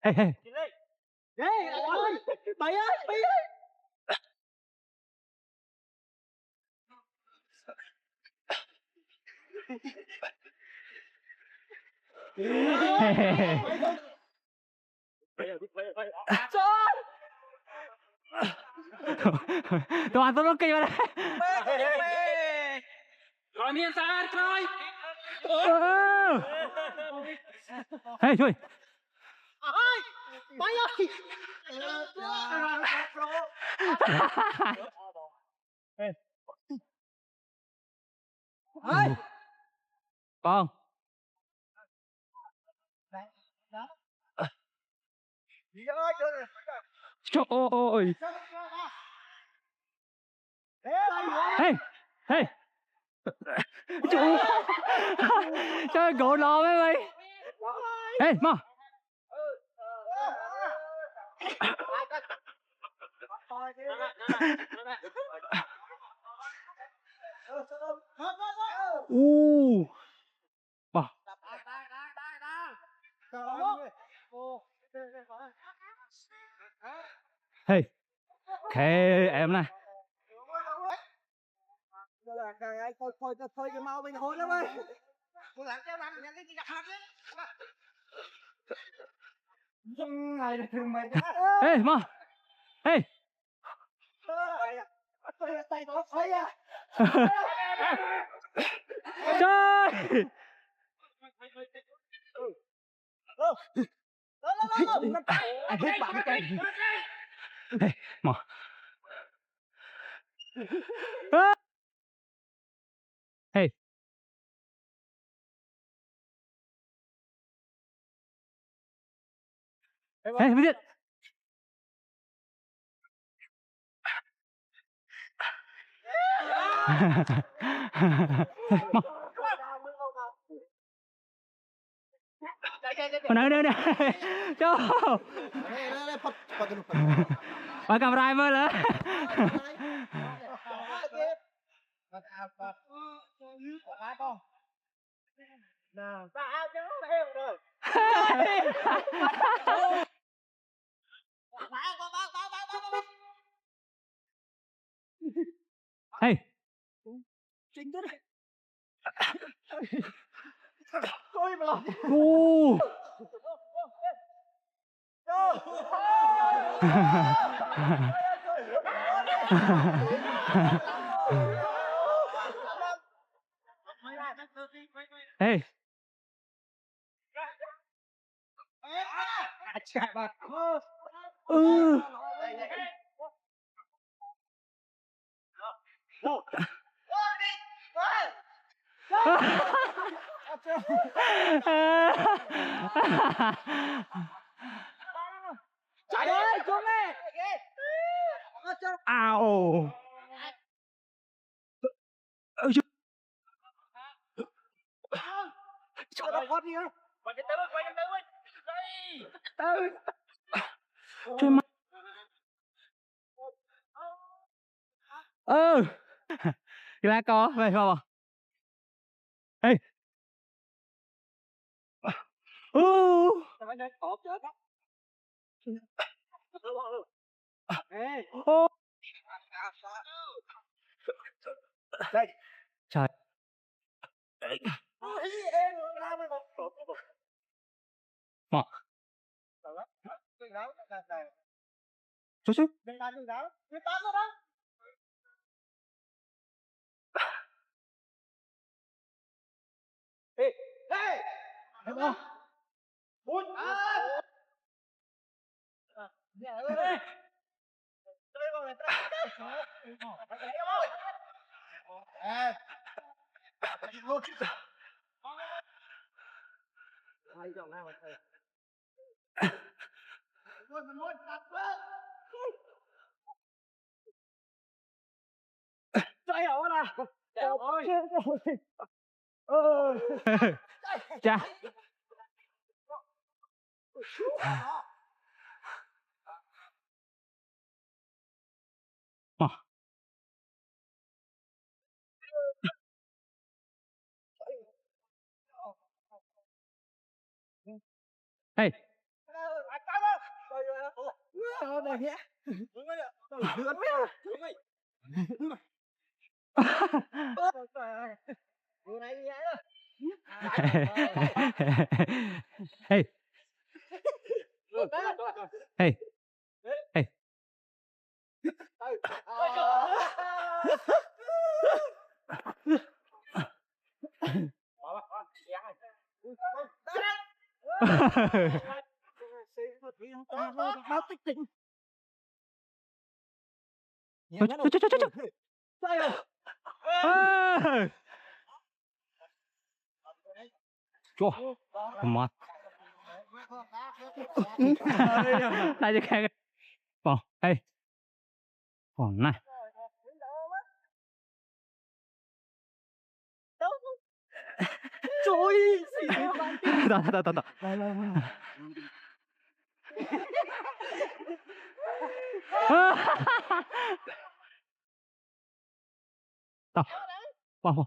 Ê, ê. Mày ơi, mày ơi. Toàn tôi nó kia đây. Rồi miên xa coi. Ê, chui. Mày ơi. Con. Trời ơi. Ê, ê. Chú. Trời gỗ lò mấy mày. Ê, mà. Wow. Hey. Kệ em này. Thôi cái mau mình hôn lắm ơi. Cô làm cho làm cái gì gặp hết đấy. Ngày là thường mày. Ê, mà. Ê. Tay nó xoay à. Trời. Anh hết bạn cái. Ê, mà. Hey. Hey, biết. Mà. Mana ada. Cok. Pakai primer lah. Nào, sao chứ theo rồi. Hey. Chính thế này. Tôi mà làm. Hey. Chạy bà. Chạy ơi, xuống đi. Ow. Trời ơi, con đi ơi. Quay từ từ, quay từ từ. Đây. Từ. Trời má. Cái lá có về không? Ê. Tao phải cột chết. Ê. Đây. Trời. Mà. Chút chút. Đừng đánh đừng đá. Người ta rồi đó. Ê. Ê. Em không? Bút. Dạ ơi. Tôi vào này tôi. Ê. Hai dòng nào mà thầy. Mình muốn đặt quá. Chạy hổ nè. Trời ơi. Cha. Ê. Ê. Ê. Ê. Chua, mát. Đây cho cái. Bon, ê. Bon, này. Trời ơi. Đó. Đó. Bon.